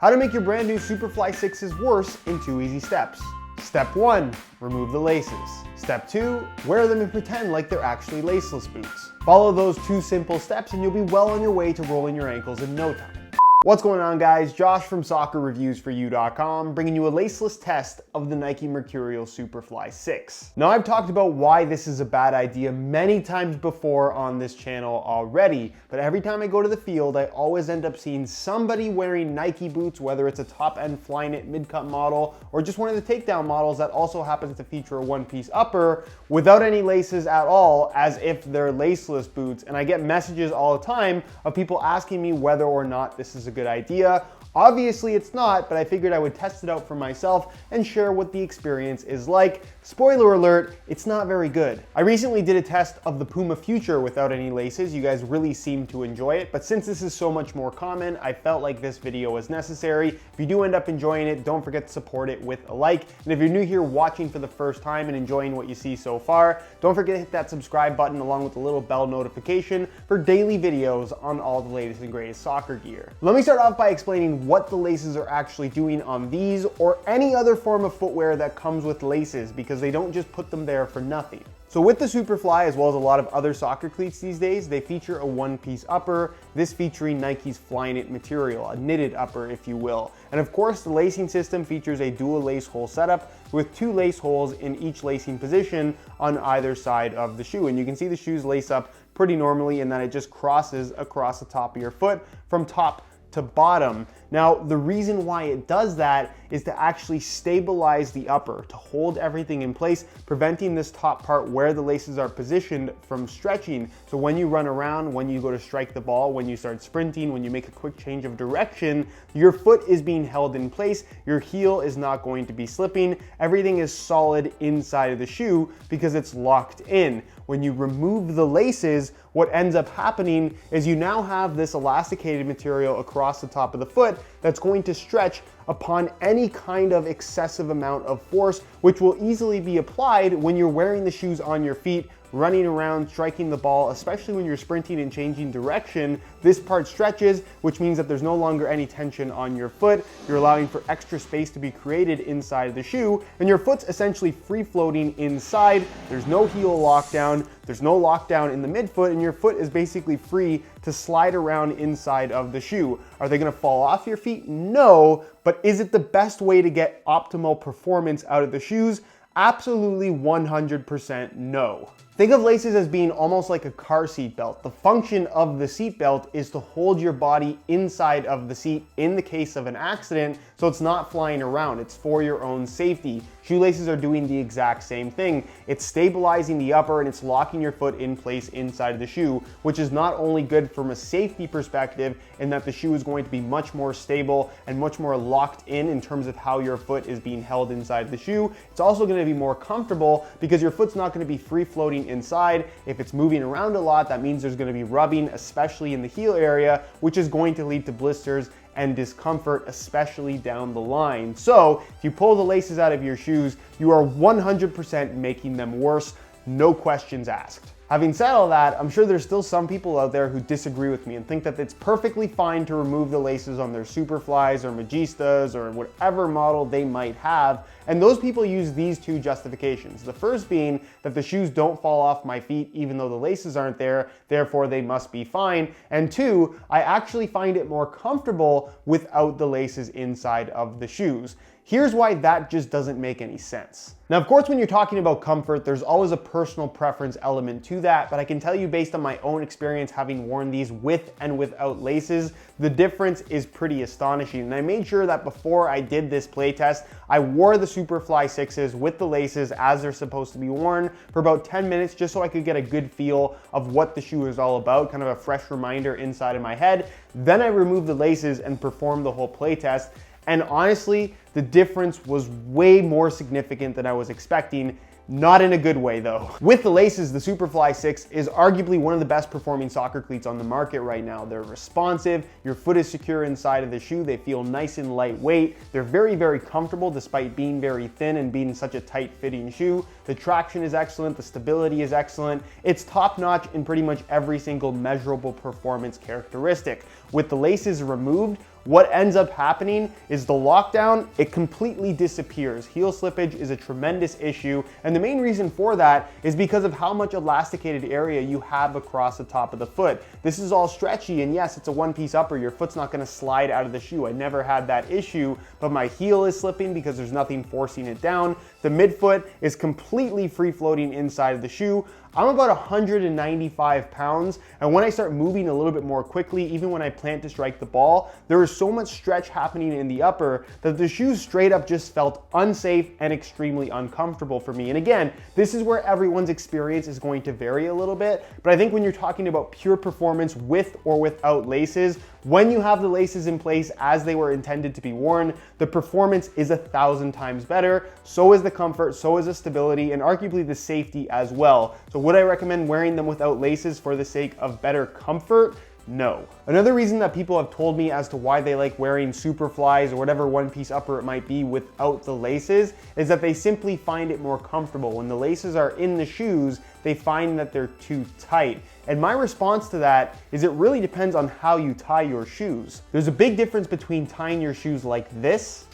How to make your brand new Superfly 6s worse in 2 easy steps. Step 1, remove the laces. Step 2, wear them and pretend like they're actually laceless boots. Follow those 2 simple steps and you'll be well on your way to rolling your ankles in no time. What's going on, guys? Josh from SoccerReviewsForYou.com bringing you a laceless test of the Nike Mercurial Superfly 6. Now, I've talked about why this is a bad idea many times before on this channel already, but every time I go to the field, I always end up seeing somebody wearing Nike boots, whether it's a top-end Flyknit mid-cut model or just one of the takedown models that also happens to feature a one-piece upper without any laces at all, as if they're laceless boots. And I get messages all the time of people asking me whether or not this is a good idea. Obviously it's not, but I figured I would test it out for myself and share what the experience is like. Spoiler alert, it's not very good. I recently did a test of the Puma Future without any laces. You guys really seem to enjoy it, but since this is so much more common, I felt like this video was necessary. If you do end up enjoying it, don't forget to support it with a like. And if you're new here watching for the first time and enjoying what you see so far, don't forget to hit that subscribe button along with the little bell notification for daily videos on all the latest and greatest soccer gear. Let me start off by explaining what the laces are actually doing on these or any other form of footwear that comes with laces, because they don't just put them there for nothing. So with the Superfly, as well as a lot of other soccer cleats these days, they feature a one-piece upper, this featuring Nike's Flyknit material, a knitted upper if you will. And of course the lacing system features a dual lace hole setup with 2 lace holes in each lacing position on either side of the shoe. And you can see the shoes lace up pretty normally, and then it just crosses across the top of your foot from top to bottom. Now, the reason why it does that is to actually stabilize the upper, to hold everything in place, preventing this top part where the laces are positioned from stretching. So when you run around, when you go to strike the ball, when you start sprinting, when you make a quick change of direction, your foot is being held in place, your heel is not going to be slipping, everything is solid inside of the shoe because it's locked in. When you remove the laces, what ends up happening is you now have this elasticated material across the top of the foot that's going to stretch upon any kind of excessive amount of force, which will easily be applied when you're wearing the shoes on your feet, running around, striking the ball, especially when you're sprinting and changing direction. This part stretches, which means that there's no longer any tension on your foot. You're allowing for extra space to be created inside of the shoe, and your foot's essentially free floating inside. There's no heel lockdown, there's no lockdown in the midfoot, and your foot is basically free to slide around inside of the shoe. Are they gonna fall off your feet? No, but is it the best way to get optimal performance out of the shoes? Absolutely 100% no. Think of laces as being almost like a car seat belt. The function of the seat belt is to hold your body inside of the seat in the case of an accident, so it's not flying around. It's for your own safety. Shoelaces are doing the exact same thing. It's stabilizing the upper and it's locking your foot in place inside of the shoe, which is not only good from a safety perspective in that the shoe is going to be much more stable and much more locked in terms of how your foot is being held inside the shoe. It's also going to be more comfortable because your foot's not going to be free floating inside. If it's moving around a lot, that means there's going to be rubbing, especially in the heel area, which is going to lead to blisters and discomfort, especially down the line. So if you pull the laces out of your shoes, you are 100% making them worse, no questions asked. Having said all that, I'm sure there's still some people out there who disagree with me and think that it's perfectly fine to remove the laces on their Superflys or Magistas or whatever model they might have. And those people use these 2 justifications. The first being that the shoes don't fall off my feet even though the laces aren't there, therefore they must be fine. And 2, I actually find it more comfortable without the laces inside of the shoes. Here's why that just doesn't make any sense. Now, of course, when you're talking about comfort, there's always a personal preference element to that, but I can tell you based on my own experience having worn these with and without laces, the difference is pretty astonishing. And I made sure that before I did this playtest, I wore the Superfly 6s with the laces as they're supposed to be worn for about 10 minutes just so I could get a good feel of what the shoe is all about, kind of a fresh reminder inside of my head. Then I removed the laces and performed the whole playtest. And honestly, the difference was way more significant than I was expecting. Not in a good way though. With the laces, the Superfly 6 is arguably one of the best performing soccer cleats on the market right now. They're responsive, your foot is secure inside of the shoe, they feel nice and lightweight, they're very, very comfortable despite being very thin and being such a tight fitting shoe. The traction is excellent, the stability is excellent. It's top notch in pretty much every single measurable performance characteristic. With the laces removed, what ends up happening is the lockdown, it completely disappears. Heel slippage is a tremendous issue, and the main reason for that is because of how much elasticated area you have across the top of the foot. This is all stretchy, and yes, it's a one-piece upper. Your foot's not gonna slide out of the shoe. I never had that issue, but my heel is slipping because there's nothing forcing it down. The midfoot is completely free-floating inside of the shoe. I'm about 195 pounds, and when I start moving a little bit more quickly, even when I plant to strike the ball, there is so much stretch happening in the upper that the shoes straight up just felt unsafe and extremely uncomfortable for me. And again, this is where everyone's experience is going to vary a little bit, but I think when you're talking about pure performance with or without laces, when you have the laces in place as they were intended to be worn, the performance is 1,000 times better. So is the comfort, so is the stability, and arguably the safety as well. So would I recommend wearing them without laces for the sake of better comfort? No. Another reason that people have told me as to why they like wearing Superflies or whatever one-piece upper it might be without the laces is that they simply find it more comfortable. When the laces are in the shoes, they find that they're too tight. And my response to that is it really depends on how you tie your shoes. There's a big difference between tying your shoes like this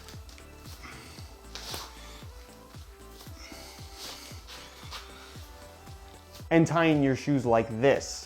and tying your shoes like this.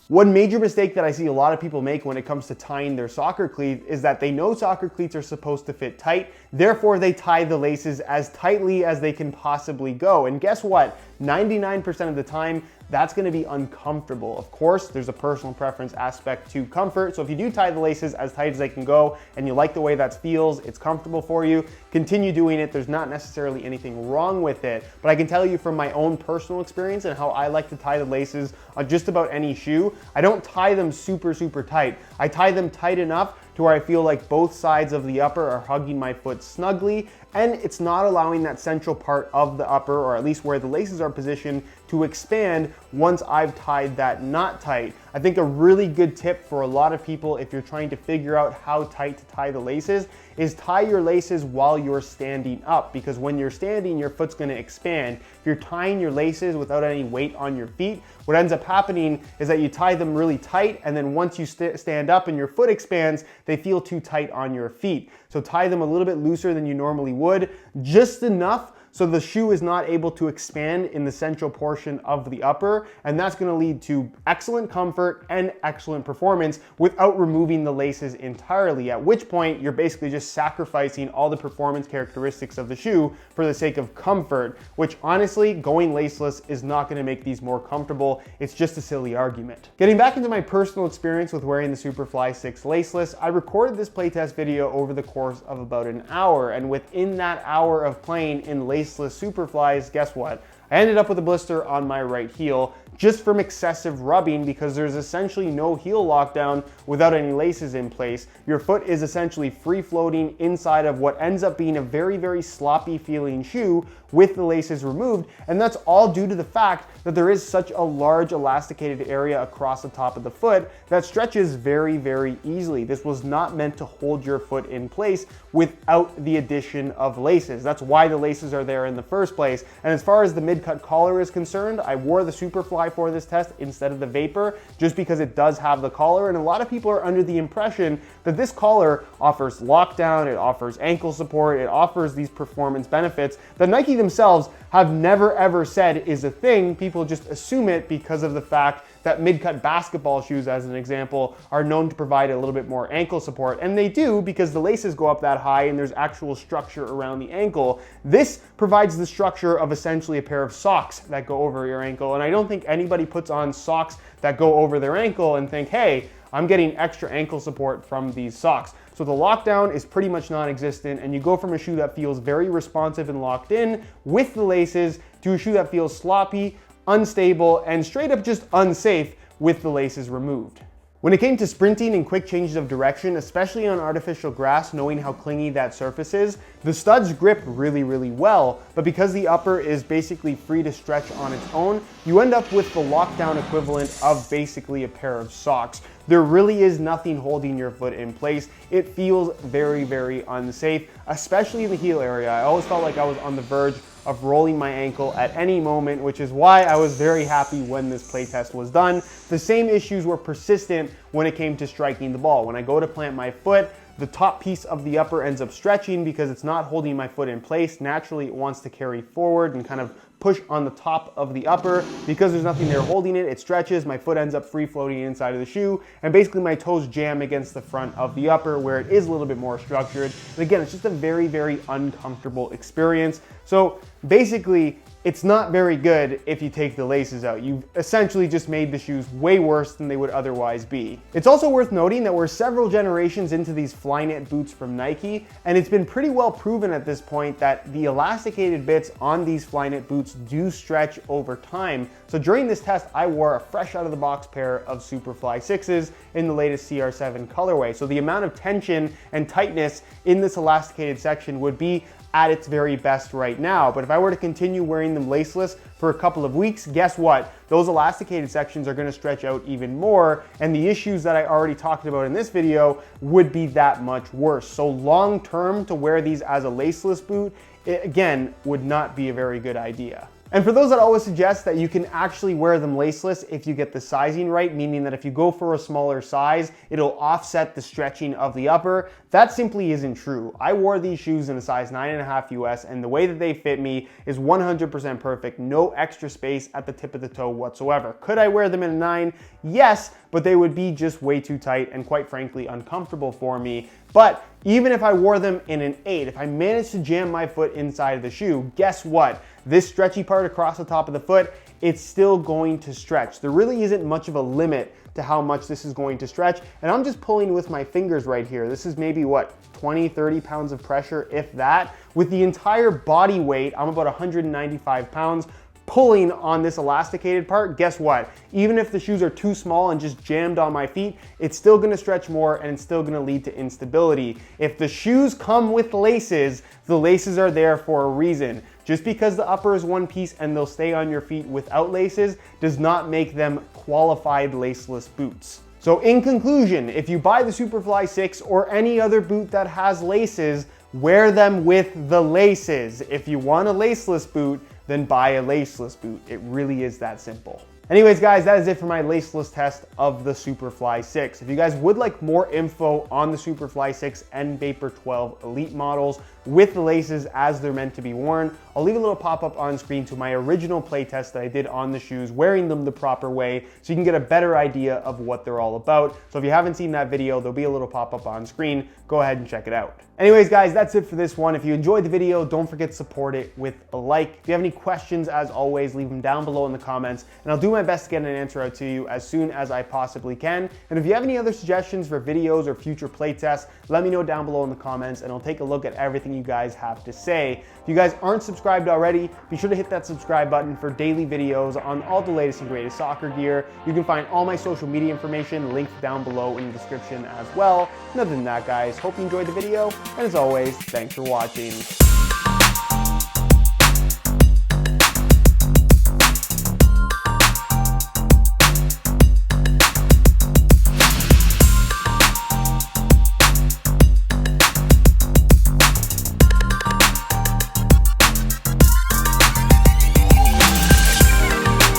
One major mistake that I see a lot of people make when it comes to tying their soccer cleats is that they know soccer cleats are supposed to fit tight, therefore they tie the laces as tightly as they can possibly go. And guess what? 99% of the time, that's gonna be uncomfortable. Of course, there's a personal preference aspect to comfort, so if you do tie the laces as tight as they can go and you like the way that feels, it's comfortable for you, continue doing it. There's not necessarily anything wrong with it, but I can tell you from my own personal experience and how I like to tie the laces on just about any shoe, I don't tie them super tight. I tie them tight enough to where I feel like both sides of the upper are hugging my foot snugly, and it's not allowing that central part of the upper, or at least where the laces are positioned, to expand once I've tied that knot tight. I think a really good tip for a lot of people if you're trying to figure out how tight to tie the laces is tie your laces while you're standing up, because when you're standing, your foot's gonna expand. If you're tying your laces without any weight on your feet, what ends up happening is that you tie them really tight, and then once you stand up and your foot expands, they feel too tight on your feet. So tie them a little bit looser than you normally would, just enough so the shoe is not able to expand in the central portion of the upper, and that's gonna lead to excellent comfort and excellent performance without removing the laces entirely, at which point you're basically just sacrificing all the performance characteristics of the shoe for the sake of comfort, which honestly, going laceless is not gonna make these more comfortable. It's just a silly argument. Getting back into my personal experience with wearing the Superfly 6 laceless, I recorded this playtest video over the course of about an hour, and within that hour of playing in laceless Superflies, guess what? I ended up with a blister on my right heel just from excessive rubbing, because there's essentially no heel lockdown without any laces in place. Your foot is essentially free floating inside of what ends up being a very sloppy feeling shoe with the laces removed, and that's all due to the fact that there is such a large elasticated area across the top of the foot that stretches very easily. This was not meant to hold your foot in place without the addition of laces. That's why the laces are there in the first place. And as far as the mid-cut collar is concerned, I wore the Superfly for this test instead of the Vapor just because it does have the collar, and a lot of people are under the impression that this collar offers lockdown, it offers ankle support, it offers these performance benefits that Nike themselves have never ever said is a thing. People just assume it because of the fact that mid-cut basketball shoes, as an example, are known to provide a little bit more ankle support, and they do because the laces go up that high and there's actual structure around the ankle. This provides the structure of essentially a pair of socks that go over your ankle, and I don't think anybody puts on socks that go over their ankle and think, hey, I'm getting extra ankle support from these socks. So the lockdown is pretty much non-existent, and you go from a shoe that feels very responsive and locked in with the laces to a shoe that feels sloppy, unstable, and straight up just unsafe with the laces removed. When it came to sprinting and quick changes of direction, especially on artificial grass, knowing how clingy that surface is, the studs grip really well, but because the upper is basically free to stretch on its own, you end up with the lockdown equivalent of basically a pair of socks. There really is nothing holding your foot in place. It feels very unsafe, especially in the heel area. I always felt like I was on the verge of rolling my ankle at any moment, which is why I was very happy when this playtest was done. The same issues were persistent when it came to striking the ball. When I go to plant my foot, the top piece of the upper ends up stretching because it's not holding my foot in place. Naturally, it wants to carry forward and kind of push on the top of the upper. Because there's nothing there holding it, it stretches, my foot ends up free floating inside of the shoe, and basically my toes jam against the front of the upper where it is a little bit more structured. And again, it's just a very, very uncomfortable experience. So basically, it's not very good if you take the laces out. You've essentially just made the shoes way worse than they would otherwise be. It's also worth noting that we're several generations into these Flyknit boots from Nike, and it's been pretty well proven at this point that the elasticated bits on these Flyknit boots do stretch over time. So during this test, I wore a fresh out of the box pair of Superfly 6s in the latest CR7 colorway. So the amount of tension and tightness in this elasticated section would be at its very best right now. But if I were to continue wearing them laceless for a couple of weeks, guess what? Those elasticated sections are going to stretch out even more, and the issues that I already talked about in this video would be that much worse. So long term, to wear these as a laceless boot, it, again, would not be a very good idea. And for those that always suggest that you can actually wear them laceless if you get the sizing right, meaning that if you go for a smaller size, it'll offset the stretching of the upper, that simply isn't true. I wore these shoes in a size 9.5 US, and the way that they fit me is 100% perfect, no extra space at the tip of the toe whatsoever. Could I wear them in a 9? Yes, but they would be just way too tight and quite frankly uncomfortable for me. But even if I wore them in an 8, if I managed to jam my foot inside of the shoe, guess what? This stretchy part across the top of the foot, it's still going to stretch. There really isn't much of a limit to how much this is going to stretch. And I'm just pulling with my fingers right here. This is maybe what, 20, 30 pounds of pressure, if that. With the entire body weight, I'm about 195 pounds, pulling on this elasticated part. Guess what? Even if the shoes are too small and just jammed on my feet, it's still gonna stretch more and it's still gonna lead to instability. If the shoes come with laces, the laces are there for a reason. Just because the upper is one piece and they'll stay on your feet without laces does not make them qualified laceless boots. So in conclusion, if you buy the Superfly 6 or any other boot that has laces, wear them with the laces. If you want a laceless boot, then buy a laceless boot. It really is that simple. Anyways, guys, that is it for my laceless test of the Superfly 6. If you guys would like more info on the Superfly 6 and Vapor 12 Elite models with the laces as they're meant to be worn, I'll leave a little pop-up on screen to my original playtest that I did on the shoes, wearing them the proper way, so you can get a better idea of what they're all about. So if you haven't seen that video, there'll be a little pop-up on screen. Go ahead and check it out. Anyways, guys, that's it for this one. If you enjoyed the video, don't forget to support it with a like. If you have any questions, as always, leave them down below in the comments, and I'll do my best to get an answer out to you as soon as I possibly can. And if you have any other suggestions for videos or future playtests, let me know down below in the comments, and I'll take a look at everything you guys have to say. If you guys aren't subscribed already, be sure to hit that subscribe button for daily videos on all the latest and greatest soccer gear. You can find all my social media information linked down below in the description as well. And other than that, guys, hope you enjoyed the video, and as always, thanks for watching.